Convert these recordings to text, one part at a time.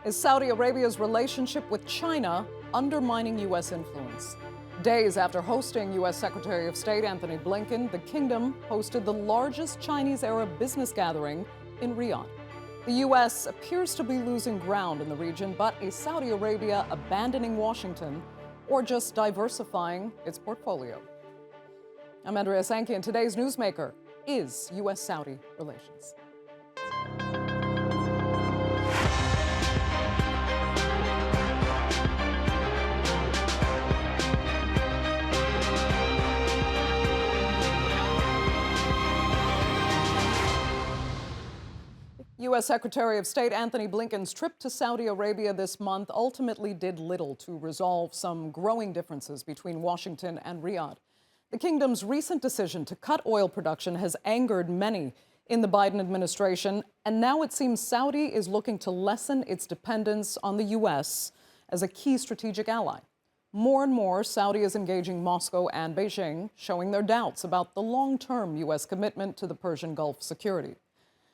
Is Saudi Arabia's relationship with China undermining U.S. influence? Days after hosting U.S. Secretary of State Antony Blinken, the kingdom hosted the largest Chinese Arab business gathering in Riyadh. The U.S. appears to be losing ground in the region, but is Saudi Arabia abandoning Washington or just diversifying its portfolio? I'm Andrea Sankey, and today's Newsmaker is U.S.-Saudi relations. U.S. Secretary of State Antony Blinken's trip to Saudi Arabia this month ultimately did little to resolve some growing differences between Washington and Riyadh. The kingdom's recent decision to cut oil production has angered many in the Biden administration, and now it seems Saudi is looking to lessen its dependence on the U.S. as a key strategic ally. More and more, Saudi is engaging Moscow and Beijing, showing their doubts about the long-term U.S. commitment to the Persian Gulf security.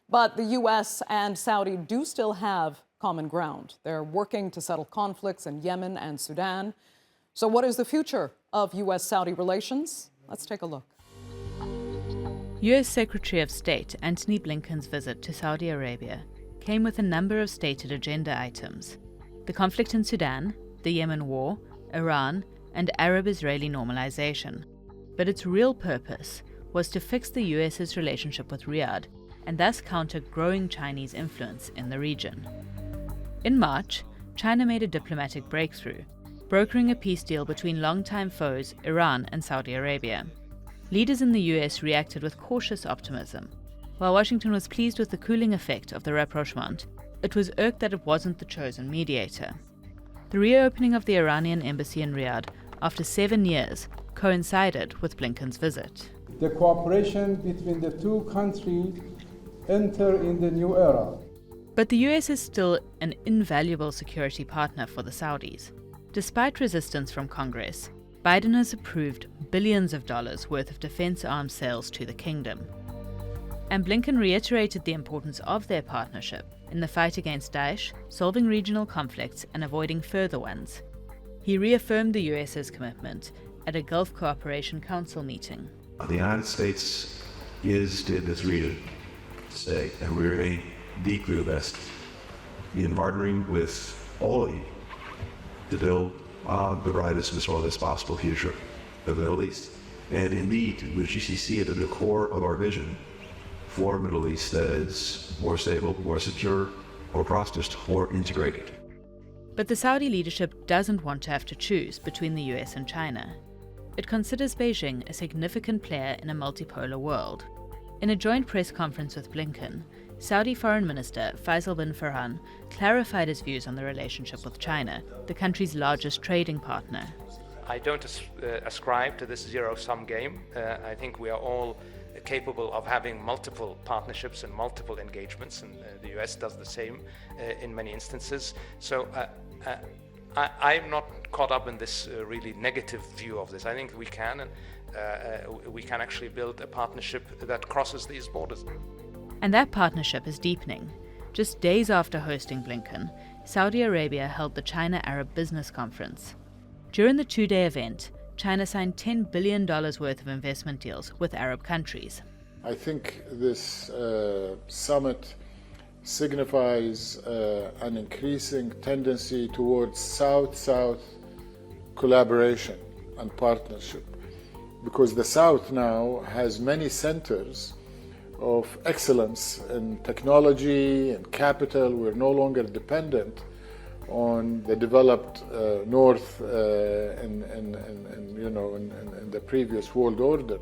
But the U.S. and Saudi do still have common ground. They're working to settle conflicts in Yemen and Sudan. So what is the future of U.S.-Saudi relations? Let's take a look. U.S. Secretary of State Antony Blinken's visit to Saudi Arabia came with a number of stated agenda items: the conflict in Sudan, the Yemen war, Iran, and Arab-Israeli normalization. But its real purpose was to fix the U.S.'s relationship with Riyadh and thus counter growing Chinese influence in the region. In March, China made a diplomatic breakthrough, brokering a peace deal between longtime foes Iran and Saudi Arabia. Leaders in the US reacted with cautious optimism. While Washington was pleased with the cooling effect of the rapprochement, it was irked that it wasn't the chosen mediator. The reopening of the Iranian embassy in Riyadh after 7 years coincided with Blinken's visit. The cooperation between the two countries enter in the new era. But the US is still an invaluable security partner for the Saudis. Despite resistance from Congress, Biden has approved billions of dollars worth of defense arms sales to the kingdom. And Blinken reiterated the importance of their partnership in the fight against Daesh, solving regional conflicts and avoiding further ones. He reaffirmed the US's commitment at a Gulf Cooperation Council meeting. The United States did this region today, and we remain deeply invested in partnering with all of you to build the brightest and strongest possible future of the Middle East. And indeed, with GCC at the core of our vision for a Middle East that is more stable, more secure, more prosperous, more integrated. But the Saudi leadership doesn't want to have to choose between the US and China. It considers Beijing a significant player in a multipolar world. In a joint press conference with Blinken, Saudi Foreign Minister Faisal bin Farhan clarified his views on the relationship with China, the country's largest trading partner. I don't ascribe to this zero-sum game. I think we are all capable of having multiple partnerships and multiple engagements, and the US does the same in many instances. So I'm not caught up in this really negative view of this. I think we can actually build a partnership that crosses these borders. And that partnership is deepening. Just days after hosting Blinken, Saudi Arabia held the China-Arab Business Conference. During the 2-day event, China signed $10 billion worth of investment deals with Arab countries. I think this summit signifies an increasing tendency towards South-South collaboration and partnership, because the South now has many centers of excellence in technology and capital. We're no longer dependent on the developed North in the previous world order.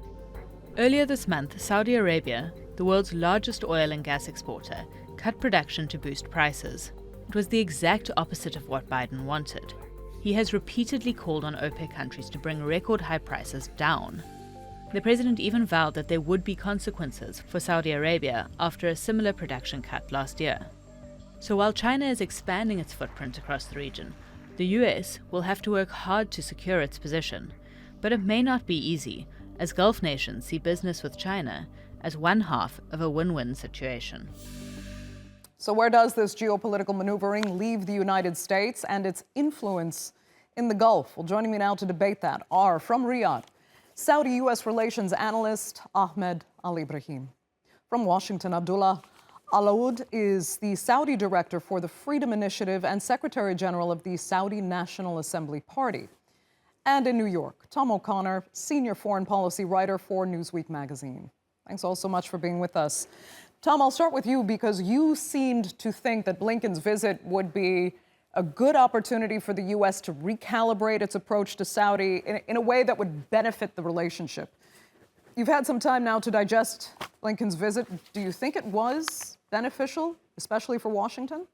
Earlier this month, Saudi Arabia, the world's largest oil and gas exporter, cut production to boost prices. It was the exact opposite of what Biden wanted. He has repeatedly called on OPEC countries to bring record high prices down. The president even vowed that there would be consequences for Saudi Arabia after a similar production cut last year. So while China is expanding its footprint across the region, the US will have to work hard to secure its position. But it may not be easy, as Gulf nations see business with China as one half of a win-win situation. So where does this geopolitical maneuvering leave the United States and its influence in the Gulf? Well, joining me now to debate that are, from Riyadh, Saudi-U.S. relations analyst Ahmed Alibrahim. From Washington, Abdullah Alaoudh is the Saudi director for the Freedom Initiative and Secretary General of the Saudi National Assembly Party. And in New York, Tom O'Connor, senior foreign policy writer for Newsweek magazine. Thanks all so much for being with us. Tom, I'll start with you because you seemed to think that Blinken's visit would be a good opportunity for the U.S. to recalibrate its approach to Saudi in a way that would benefit the relationship. You've had some time now to digest Blinken's visit. Do you think it was beneficial, especially for Washington?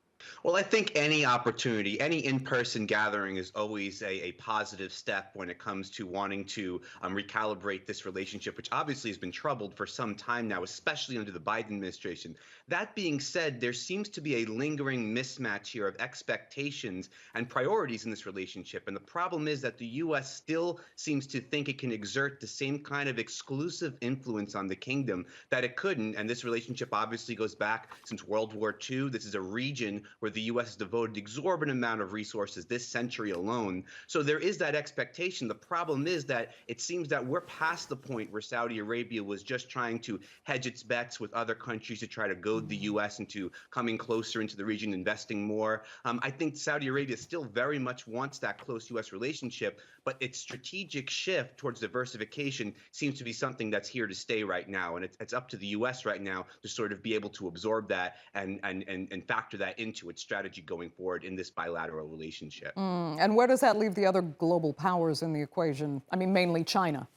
Well, I think any opportunity, any in-person gathering is always a positive step when it comes to wanting to recalibrate this relationship, which obviously has been troubled for some time now, especially under the Biden administration. That being said, there seems to be a lingering mismatch here of expectations and priorities in this relationship. And the problem is that the U.S. still seems to think it can exert the same kind of exclusive influence on the kingdom that it couldn't. And this relationship obviously goes back since World War II. This is a region where the U.S. has devoted exorbitant amount of resources this century alone. So there is that expectation. The problem is that it seems that we're past the point where Saudi Arabia was just trying to hedge its bets with other countries to try to goad the U.S. into coming closer into the region, investing more. I think Saudi Arabia still very much wants that close U.S. relationship, but its strategic shift towards diversification seems to be something that's here to stay right now. And it's up to the U.S. right now to sort of be able to absorb that and factor that into its strategy going forward in this bilateral relationship. And where does that leave the other global powers in the equation? I mean, mainly China.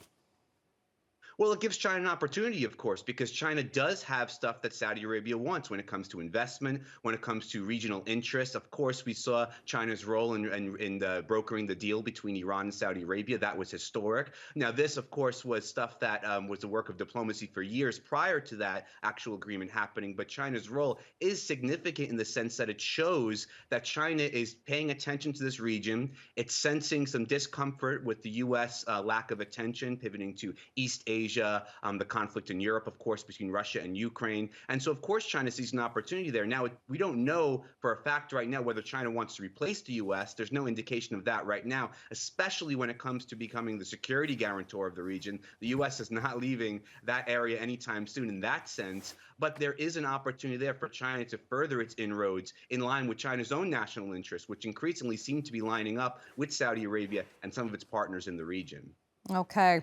Well, it gives China an opportunity, of course, because China does have stuff that Saudi Arabia wants when it comes to investment, when it comes to regional interests. Of course, we saw China's role in brokering the deal between Iran and Saudi Arabia. That was historic. Now, this, of course, was stuff that was the work of diplomacy for years prior to that actual agreement happening. But China's role is significant in the sense that it shows that China is paying attention to this region. It's sensing some discomfort with the U.S. Lack of attention, pivoting to East Asia, the conflict in Europe, of course, between Russia and Ukraine. And so, of course, China sees an opportunity there. Now, we don't know for a fact right now whether China wants to replace the U.S. There's no indication of that right now, especially when it comes to becoming the security guarantor of the region. The U.S. is not leaving that area anytime soon in that sense. But there is an opportunity there for China to further its inroads in line with China's own national interests, which increasingly seem to be lining up with Saudi Arabia and some of its partners in the region. Okay.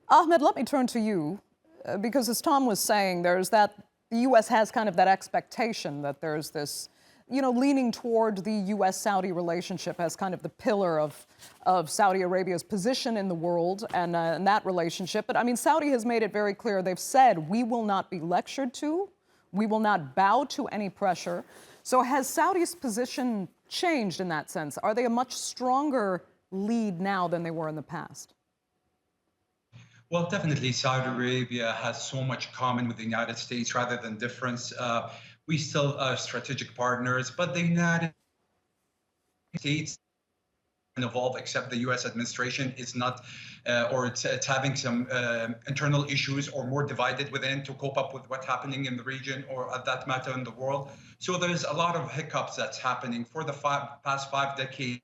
Ahmed, let me turn to you, because as Tom was saying, there's that, the U.S. has kind of that expectation that there's this, leaning toward the U.S.-Saudi relationship as kind of the pillar of Saudi Arabia's position in the world and that relationship. But I mean, Saudi has made it very clear. They've said, we will not be lectured to. We will not bow to any pressure. So has Saudi's position changed in that sense? Are they a much stronger lead now than they were in the past? Well, definitely Saudi Arabia has so much common with the United States rather than difference. We still are strategic partners, but the United States can evolve, except the U.S. administration is not, or it's having some internal issues or more divided within to cope up with what's happening in the region or at that matter in the world. So there's a lot of hiccups that's happening for the past 5 decades.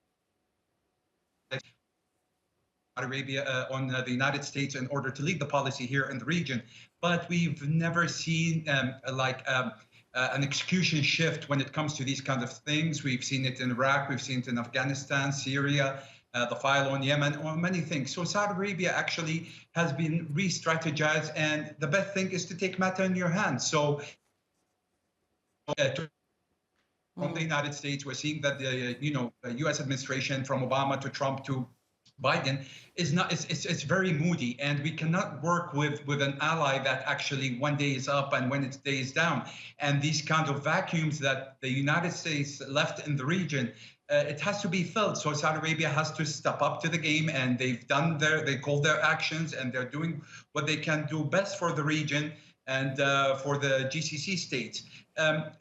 Arabia on the United States in order to lead the policy here in the region. But we've never seen an execution shift when it comes to these kinds of things. We've seen it in Iraq, we've seen it in Afghanistan, Syria, the file on Yemen, on many things. So Saudi Arabia actually has been re-strategized, and the best thing is to take matter in your hands. So from the United States, we're seeing that the U.S. administration, from Obama to Trump to Biden, is not. It's very moody, and we cannot work with an ally that actually one day is up and when its day is down. And these kind of vacuums that the United States left in the region, it has to be filled. So Saudi Arabia has to step up to the game, and they called their actions, and they're doing what they can do best for the region and for the GCC states.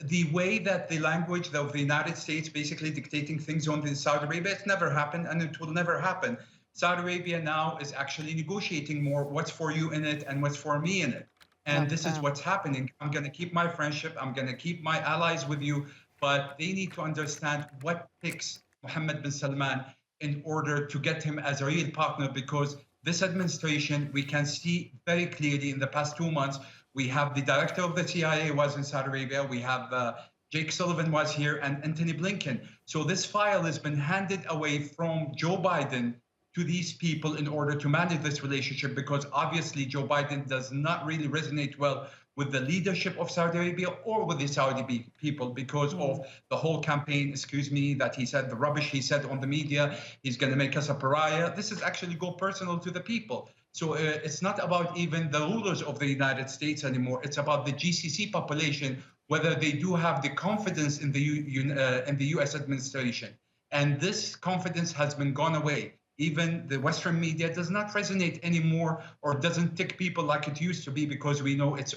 The way that the language of the United States basically dictating things on Saudi Arabia, it's never happened and it will never happen. Saudi Arabia now is actually negotiating more what's for you in it and what's for me in it. And this is what's happening. I'm going to keep my friendship. I'm going to keep my allies with you. But they need to understand what takes Mohammed bin Salman in order to get him as a real partner, because this administration, we can see very clearly in the past 2 months, we have the director of the CIA was in Saudi Arabia. We have Jake Sullivan was here, and Antony Blinken. So this file has been handed away from Joe Biden to these people in order to manage this relationship, because obviously Joe Biden does not really resonate well with the leadership of Saudi Arabia or with the Saudi people because of the whole campaign, that he said, the rubbish he said on the media, he's going to make us a pariah. This is actually go personal to the people. So it's not about even the rulers of the United States anymore. It's about the GCC population, whether they do have the confidence in the U.S. administration. And this confidence has been gone away. Even the Western media does not resonate anymore, or doesn't tick people like it used to be, because we know it's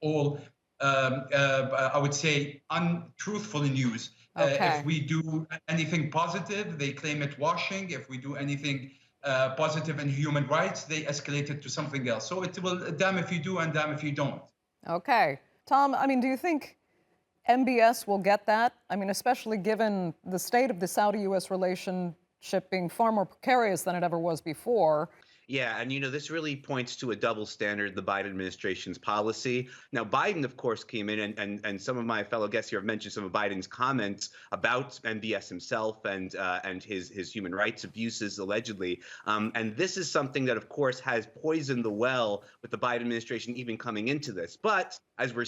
all, I would say, untruthful news. If we do anything positive, they claim it washing. If we do anything positive in human rights, they escalate it to something else. So it will, damn if you do and damn if you don't. Okay. Tom, I mean, do you think MBS will get that? I mean, especially given the state of the Saudi-U.S. relationship being far more precarious than it ever was before. Yeah, and this really points to a double standard, the Biden administration's policy. Now, Biden, of course, came in, and some of my fellow guests here have mentioned some of Biden's comments about MBS himself and his human rights abuses, allegedly. And this is something that, of course, has poisoned the well with the Biden administration even coming into this. But as we're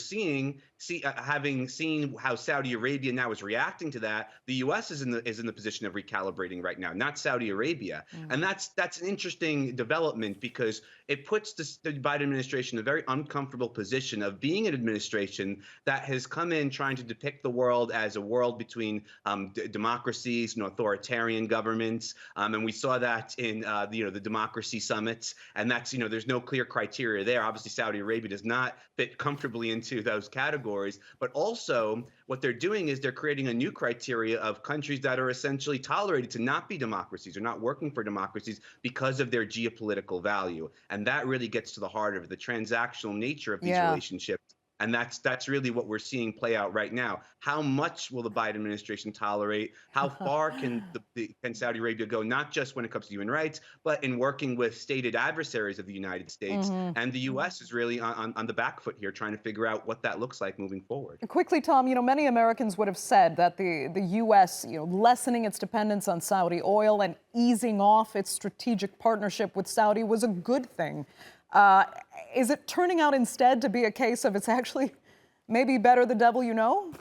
having seen how Saudi Arabia now is reacting to that, the U.S. is in the position of recalibrating right now, not Saudi Arabia. And that's an interesting development, because it puts the Biden administration in a very uncomfortable position of being an administration that has come in trying to depict the world as a world between democracies and authoritarian governments. And we saw that in the democracy summits. And that's, there's no clear criteria there. Obviously, Saudi Arabia does not fit comfortably into those categories. But also, what they're doing is they're creating a new criteria of countries that are essentially tolerated to not be democracies or not working for democracies because of their geopolitical value. And that really gets to the heart of the transactional nature of these relationships. And that's really what we're seeing play out right now. How much will the Biden administration tolerate? How far can Saudi Arabia go, not just when it comes to human rights, but in working with stated adversaries of the United States? And the U.S. is really on the back foot here, trying to figure out what that looks like moving forward. Quickly, Tom, many Americans would have said that the U.S., lessening its dependence on Saudi oil and easing off its strategic partnership with Saudi was a good thing. Is it turning out instead to be a case of it's actually maybe better the devil you know?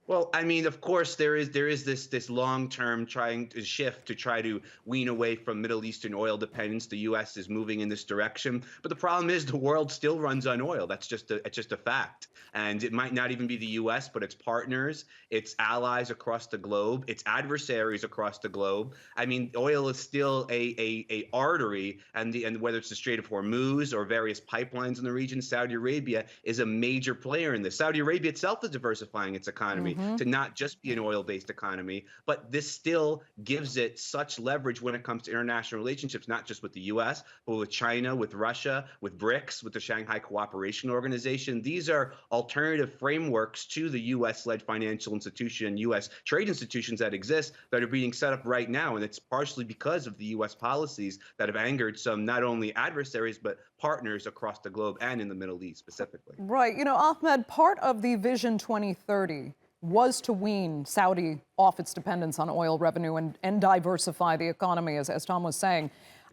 Well, I mean, of course, there is this long-term trying to shift to try to wean away from Middle Eastern oil dependence. The U.S. is moving in this direction, but the problem is the world still runs on oil. That's just a fact, and it might not even be the U.S., but its partners, its allies across the globe, its adversaries across the globe. I mean, oil is still a artery, and whether it's the Strait of Hormuz or various pipelines in the region, Saudi Arabia is a major player in this. Saudi Arabia itself is diversifying its economy to not just be an oil-based economy, but this still gives it such leverage when it comes to international relationships, not just with the U.S., but with China, with Russia, with BRICS, with the Shanghai Cooperation Organization. These are alternative frameworks to the U.S.-led financial institution, U.S. trade institutions that exist that are being set up right now, and it's partially because of the U.S. policies that have angered some not only adversaries, but partners across the globe and in the Middle East specifically. Right. Ahmed, part of the Vision 2030 was to wean Saudi off its dependence on oil revenue and diversify the economy, as Tom was saying.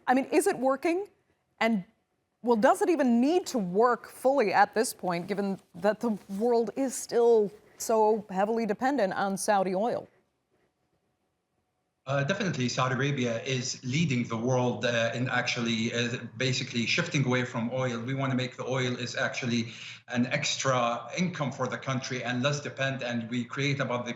I mean, is it working? And, well, does it even need to work fully at this point, given that the world is still so heavily dependent on Saudi oil? Definitely, Saudi Arabia is leading the world in actually basically shifting away from oil. We want to make the oil is actually an extra income for the country and less depend. And we create about the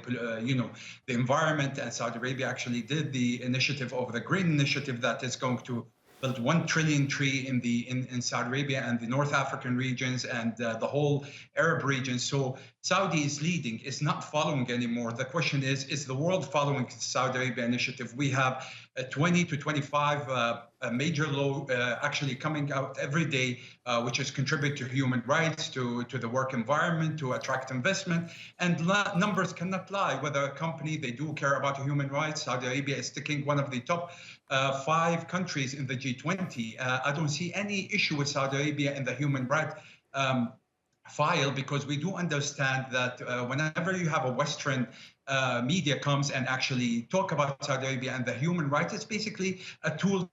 environment. And Saudi Arabia actually did the initiative of the Green Initiative that is going to build 1 trillion tree in Saudi Arabia and the North African regions and the whole Arab region. So Saudi is leading, is not following anymore. The question is the world following the Saudi Arabia initiative? We have 20 to 25 major law actually coming out every day, which is contribute to human rights, to the work environment, to attract investment. And numbers cannot lie. Whether a company, they do care about human rights. Saudi Arabia is sticking one of the top 5 countries in the G20. I don't see any issue with Saudi Arabia in the human rights file, because we do understand that whenever you have a Western media comes and actually talk about Saudi Arabia and the human rights, it's basically a tool.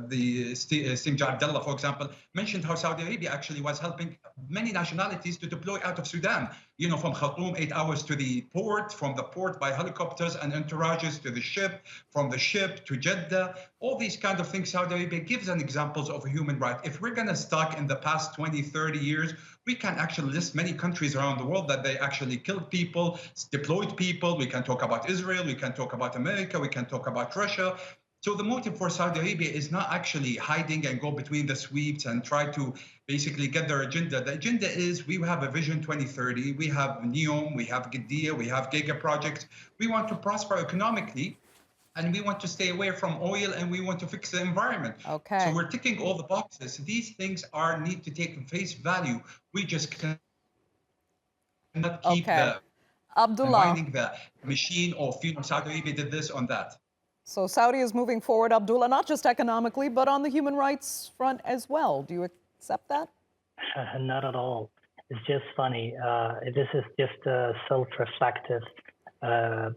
The Singh Abdullah, for example, mentioned how Saudi Arabia actually was helping many nationalities to deploy out of Sudan, you know, from Khartoum 8 hours to the port, from the port by helicopters and entourages to the ship, from the ship to Jeddah, all these kind of things. Saudi Arabia gives an examples of a human right. If we're going to stuck in the past 20, 30 years, we can actually list many countries around the world that they actually killed people, deployed people. We can talk about Israel, we can talk about America, we can talk about Russia. So the motive for Saudi Arabia is not actually hiding and go between the sweeps and try to basically get their agenda. The agenda is we have a Vision 2030, we have NEOM, we have Qiddiya, we have Giga projects. We want to prosper economically, and we want to stay away from oil, and we want to fix the environment. Okay. So we're ticking all the boxes. These things need to take face value. We just cannot keep Abdullah, the machine of, you know, Saudi Arabia did this on that. So Saudi is moving forward, Abdullah, not just economically, but on the human rights front as well. Do you accept that? Not at all. It's just funny. This is just a self-reflective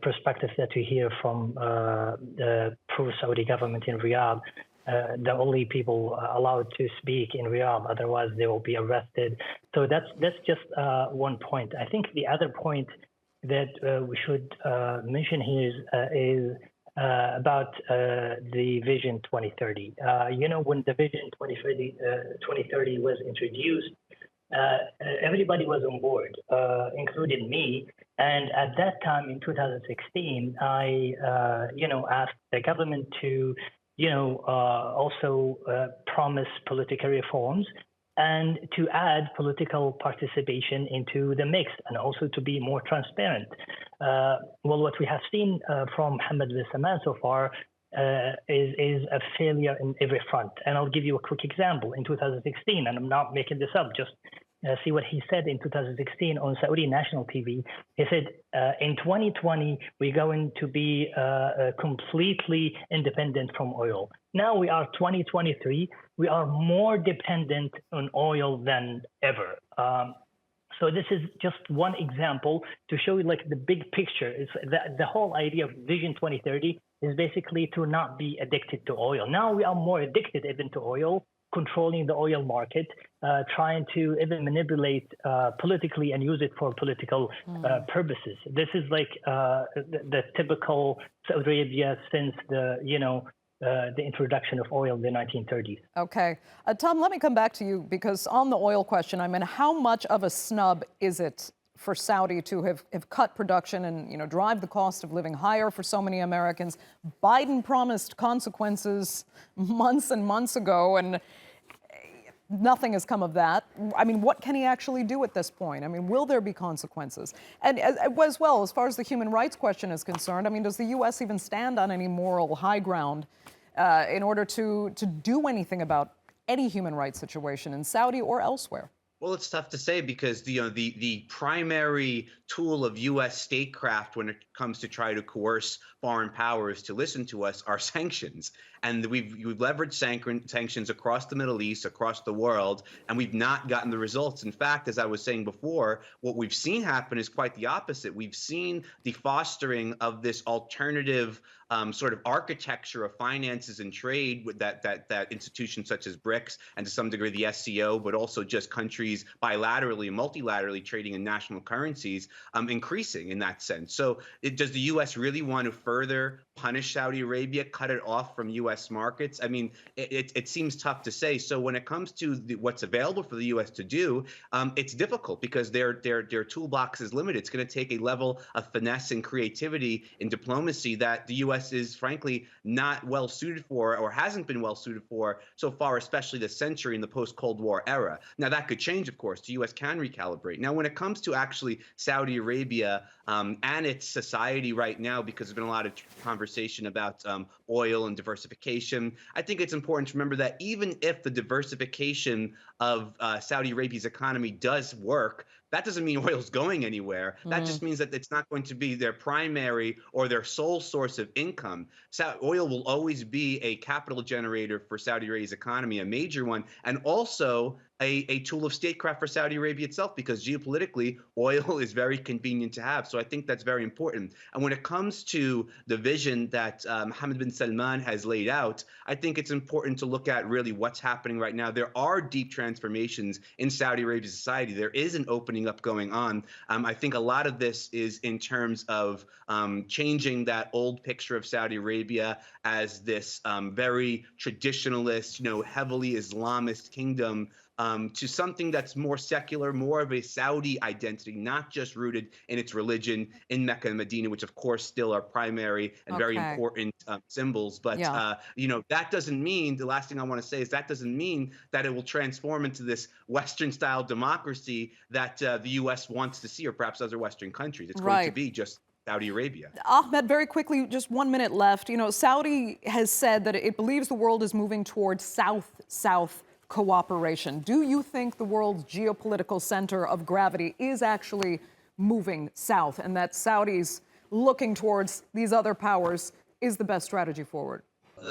perspective that we hear from the pro-Saudi government in Riyadh. The only people allowed to speak in Riyadh, otherwise they will be arrested. So that's just one point. I think the other point that we should mention here is about the Vision 2030. You know, when the Vision 2030 was introduced, everybody was on board, including me. And at that time in 2016, I, asked the government to, also promise political reforms and to add political participation into the mix, and also to be more transparent. Well, what we have seen from Mohammed bin Salman so far is a failure in every front. And I'll give you a quick example. In 2016, and I'm not making this up, just see what he said in 2016 on Saudi national TV. He said, in 2020, we're going to be completely independent from oil. Now we are 2023. We are more dependent on oil than ever. So this is just one example to show you like the big picture. It's the whole idea of Vision 2030 is basically to not be addicted to oil. Now we are more addicted even to oil, controlling the oil market, trying to even manipulate politically and use it for political purposes. This is like the typical Saudi Arabia since the introduction of oil in the 1930s. Okay. Tom, let me come back to you, because on the oil question, I mean, how much of a snub is it for Saudi to have cut production and, drive the cost of living higher for so many Americans? Biden promised consequences months and months ago, and nothing has come of that. I mean, what can he actually do at this point? I mean, will there be consequences? And as well, as far as the human rights question is concerned, I mean, does the U.S. even stand on any moral high ground in order to do anything about any human rights situation in Saudi or elsewhere? Well, it's tough to say because the primary tool of U.S. statecraft when it comes to try to coerce foreign powers to listen to us are sanctions. And we've leveraged sanctions across the Middle East, across the world, and we've not gotten the results. In fact, as I was saying before, what we've seen happen is quite the opposite. We've seen the fostering of this alternative sort of architecture of finances and trade with that institutions such as BRICS and to some degree the SCO, but also just countries bilaterally and multilaterally trading in national currencies increasing in that sense. So does the U.S. really want to further punish Saudi Arabia, cut it off from U.S. markets? I mean, it seems tough to say. So when it comes to what's available for the U.S. to do, it's difficult because their toolbox is limited. It's going to take a level of finesse and creativity in diplomacy that the U.S. is frankly not well suited for, or hasn't been well suited for so far, especially this century in the post-Cold War era. Now that could change, of course. The U.S. can recalibrate. Now, when it comes to actually Saudi Arabia and its society right now, because there's been a lot of conversation about oil and diversification, I think it's important to remember that even if the diversification of Saudi Arabia's economy does work, that doesn't mean oil's going anywhere. That just means that it's not going to be their primary or their sole source of income. Oil will always be a capital generator for Saudi Arabia's economy, a major one, and also a tool of statecraft for Saudi Arabia itself, because geopolitically, oil is very convenient to have. So I think that's very important. And when it comes to the vision that Mohammed bin Salman has laid out, I think it's important to look at really what's happening right now. There are deep transformations in Saudi Arabian society. There is an opening up going on. I think a lot of this is in terms of changing that old picture of Saudi Arabia as this very traditionalist, heavily Islamist kingdom, to something that's more secular, more of a Saudi identity, not just rooted in its religion in Mecca and Medina, which of course still are primary and very important symbols. But, that doesn't mean, the last thing I want to say is that doesn't mean that it will transform into this Western-style democracy that the U.S. wants to see, or perhaps other Western countries. It's going to be just Saudi Arabia. Ahmed, very quickly, just 1 minute left. Saudi has said that it believes the world is moving towards South-South cooperation. Do you think the world's geopolitical center of gravity is actually moving south, and that Saudis looking towards these other powers is the best strategy forward?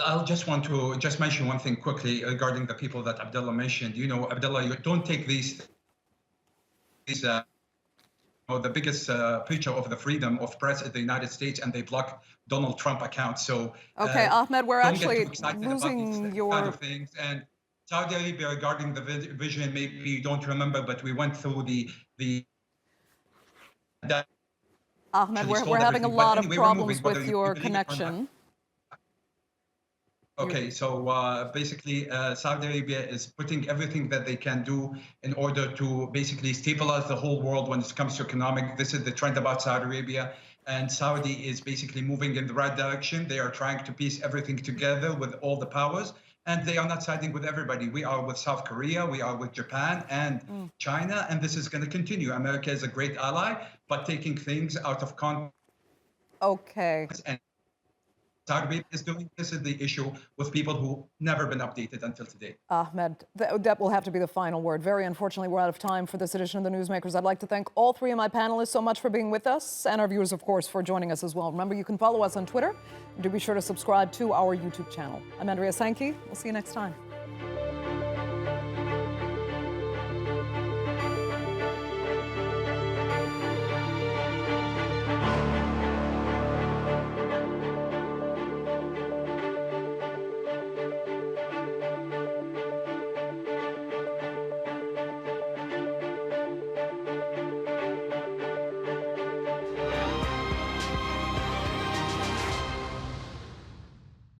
I'll just want to mention one thing quickly regarding the people that Abdullah mentioned. Abdullah, you don't take these the biggest preacher of the freedom of press in the United States, and they block Donald Trump accounts. So Ahmed, we're actually losing your kind of things. And Saudi Arabia, regarding the vision, maybe you don't remember, but we went through Ahmed, we're having a lot of problems with your connection. Okay, so basically Saudi Arabia is putting everything that they can do in order to basically stabilize the whole world when it comes to economic. This is the trend about Saudi Arabia. And Saudi is basically moving in the right direction. They are trying to piece everything together with all the powers. And they are not siding with everybody. We are with South Korea, we are with Japan and China, and this is going to continue. America is a great ally, but taking things out of context. Okay. And Saudi Arabia is doing this is the issue with people who never been updated until today. Ahmed, that will have to be the final word. Very unfortunately, we're out of time for this edition of the Newsmakers. I'd like to thank all three of my panelists so much for being with us, and our viewers, of course, for joining us as well. Remember, you can follow us on Twitter, and do be sure to subscribe to our YouTube channel. I'm Andrea Sankey. We'll see you next time.